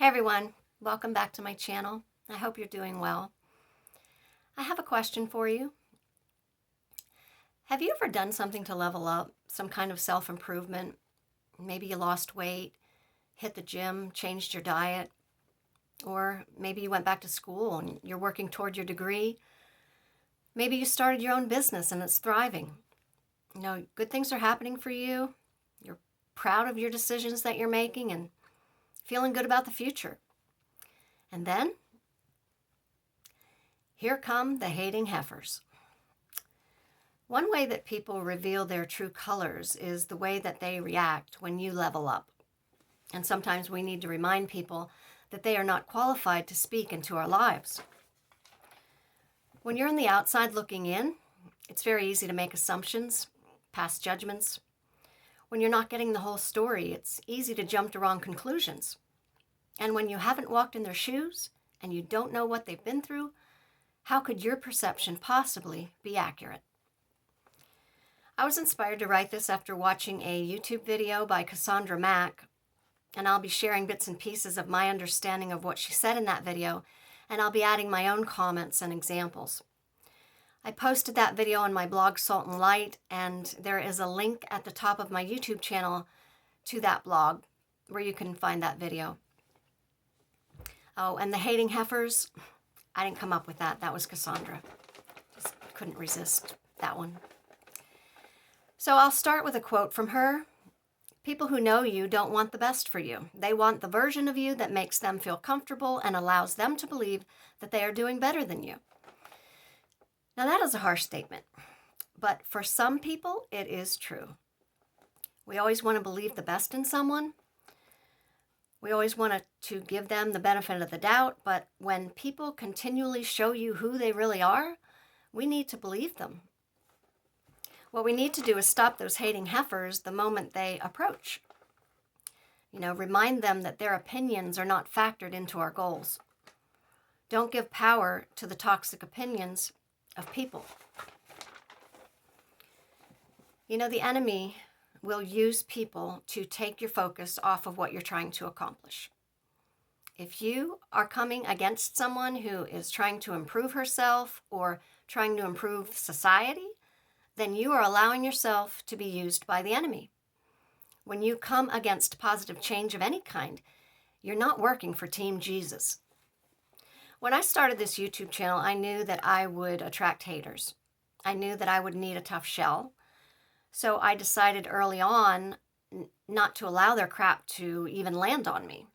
Hey everyone, welcome back to my channel. I hope you're doing well. I have a question for you. Have you ever done something to level up, some kind of self-improvement? Maybe you lost weight, hit the gym, changed your diet, or maybe you went back to school and you're working toward your degree. Maybe you started your own business and it's thriving. Good things are happening for you. You're proud of your decisions that you're making and feeling good about the future. And then, here come the hating heifers. One way that people reveal their true colors is the way that they react when you level up. And sometimes we need to remind people that they are not qualified to speak into our lives. When you're on the outside looking in, it's very easy to make assumptions, pass judgments. When you're not getting the whole story, it's easy to jump to wrong conclusions. And when you haven't walked in their shoes and you don't know what they've been through, how could your perception possibly be accurate? I was inspired to write this after watching a YouTube video by Cassandra Mack, and I'll be sharing bits and pieces of my understanding of what she said in that video, and I'll be adding my own comments and examples. I posted that video on my blog Salt and Light, and there is a link at the top of my YouTube channel to that blog where you can find that video. Oh, and the hating heifers, I didn't come up with that. That was Cassandra. Just couldn't resist that one. So I'll start with a quote from her. People who know you don't want the best for you. They want the version of you that makes them feel comfortable and allows them to believe that they are doing better than you. Now that is a harsh statement, but for some people it is true. We always want to believe the best in someone. We always want to give them the benefit of the doubt, but when people continually show you who they really are, we need to believe them. What we need to do is stop those hating heifers the moment they approach. Remind them that their opinions are not factored into our goals. Don't give power to the toxic opinions of people. The enemy will use people to take your focus off of what you're trying to accomplish. If you are coming against someone who is trying to improve herself or trying to improve society, then you are allowing yourself to be used by the enemy. When you come against positive change of any kind, you're not working for Team Jesus. When I started this YouTube channel, I knew that I would attract haters. I knew that I would need a tough shell. So I decided early on not to allow their crap to even land on me.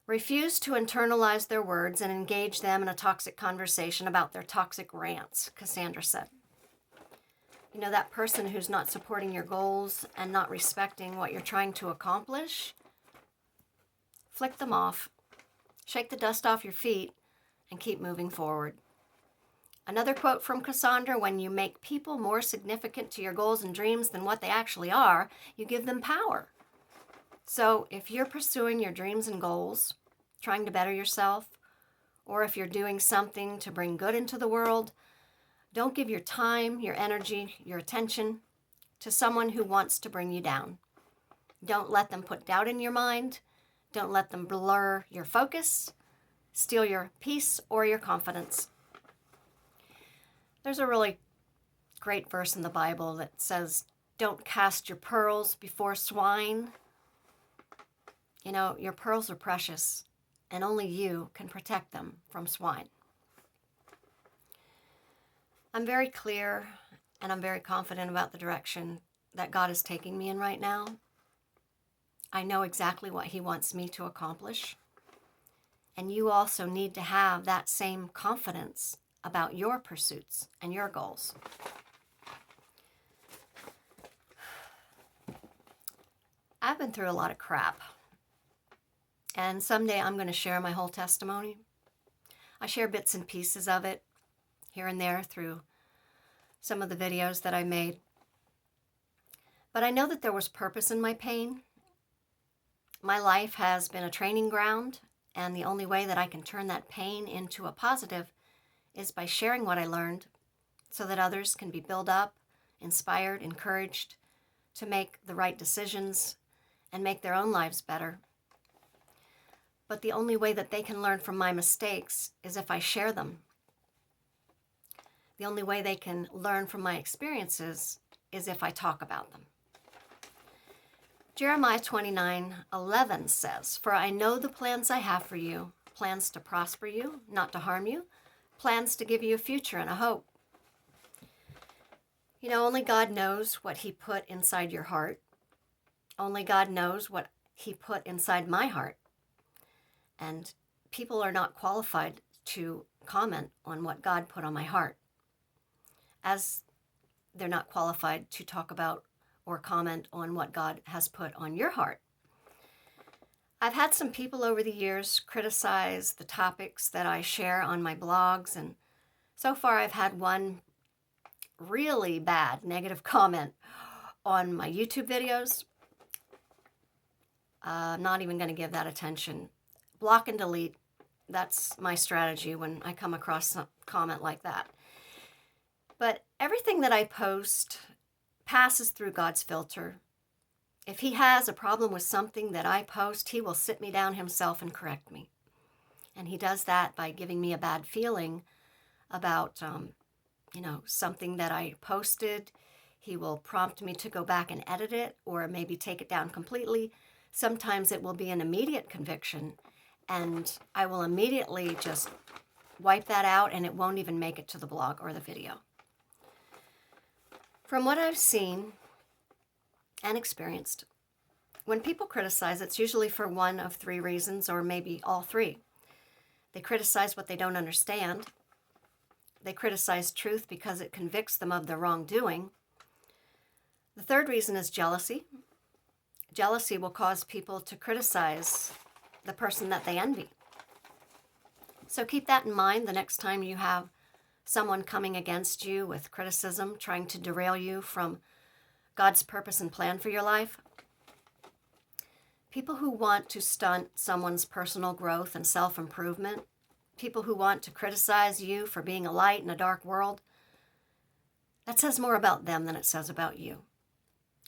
Refuse to internalize their words and engage them in a toxic conversation about their toxic rants, Cassandra said. That person who's not supporting your goals and not respecting what you're trying to accomplish, flick them off, shake the dust off your feet, and keep moving forward. Another quote from Cassandra: when you make people more significant to your goals and dreams than what they actually are, you give them power. So if you're pursuing your dreams and goals, trying to better yourself, or if you're doing something to bring good into the world, don't give your time, your energy, your attention to someone who wants to bring you down. Don't let them put doubt in your mind. Don't let them blur your focus, steal your peace or your confidence. There's a really great verse in the Bible that says, don't cast your pearls before swine. Your pearls are precious, and only you can protect them from swine. I'm very clear and I'm very confident about the direction that God is taking me in right now. I know exactly what He wants me to accomplish. And you also need to have that same confidence about your pursuits and your goals. I've been through a lot of crap. And someday I'm going to share my whole testimony. I share bits and pieces of it here and there through some of the videos that I made. But I know that there was purpose in my pain. My life has been a training ground, and the only way that I can turn that pain into a positive is by sharing what I learned so that others can be built up, inspired, encouraged to make the right decisions and make their own lives better. But the only way that they can learn from my mistakes is if I share them. The only way they can learn from my experiences is if I talk about them. Jeremiah 29:11 says, "For I know the plans I have for you, plans to prosper you, not to harm you, plans to give you a future and a hope." You know, only God knows what He put inside your heart. Only God knows what He put inside my heart. And people are not qualified to comment on what God put on my heart, as they're not qualified to talk about or comment on what God has put on your heart. I've had some people over the years criticize the topics that I share on my blogs, and so far I've had one really bad negative comment on my YouTube videos. I'm not even going to give that attention. Block and delete. That's my strategy when I come across some comment like that. But everything that I post passes through God's filter. If He has a problem with something that I post, He will sit me down Himself and correct me. And He does that by giving me a bad feeling about, something that I posted. He will prompt me to go back and edit it, or maybe take it down completely. Sometimes it will be an immediate conviction, and I will immediately just wipe that out, and it won't even make it to the blog or the video. From what I've seen and experienced, when people criticize, it's usually for one of three reasons, or maybe all three. They criticize what they don't understand. They criticize truth because it convicts them of their wrongdoing. The third reason is jealousy. Jealousy will cause people to criticize the person that they envy. So keep that in mind the next time you have someone coming against you with criticism, trying to derail you from God's purpose and plan for your life. People who want to stunt someone's personal growth and self-improvement, people who want to criticize you for being a light in a dark world, that says more about them than it says about you.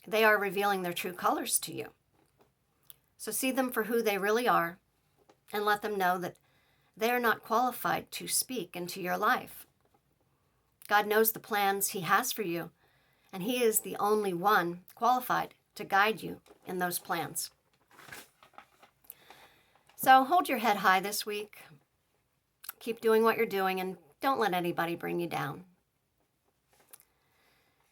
They are revealing their true colors to you. So see them for who they really are, and let them know that they are not qualified to speak into your life. God knows the plans He has for you, and He is the only one qualified to guide you in those plans. So hold your head high this week. Keep doing what you're doing, and don't let anybody bring you down.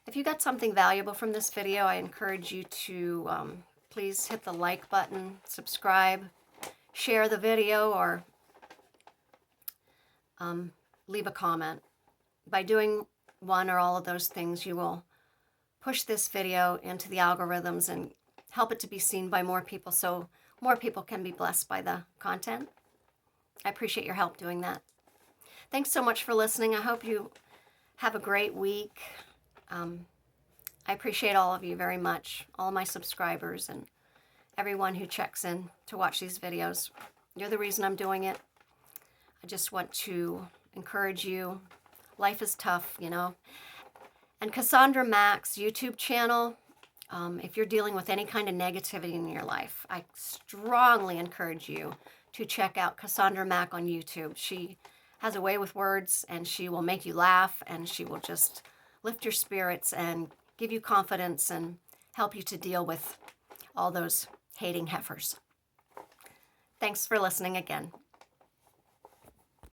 If you got something valuable from this video, I encourage you to please hit the like button, subscribe, share the video, or leave a comment. By doing one or all of those things, you will push this video into the algorithms and help it to be seen by more people, so more people can be blessed by the content. I appreciate your help doing that. Thanks so much for listening. I hope you have a great week. I appreciate all of you very much, all my subscribers and everyone who checks in to watch these videos. You're the reason I'm doing it. I just want to encourage you. Life is tough, you know. And Cassandra Mack's YouTube channel, if you're dealing with any kind of negativity in your life, I strongly encourage you to check out Cassandra Mack on YouTube. She has a way with words, and she will make you laugh, and she will just lift your spirits and give you confidence and help you to deal with all those hating heifers. Thanks for listening again.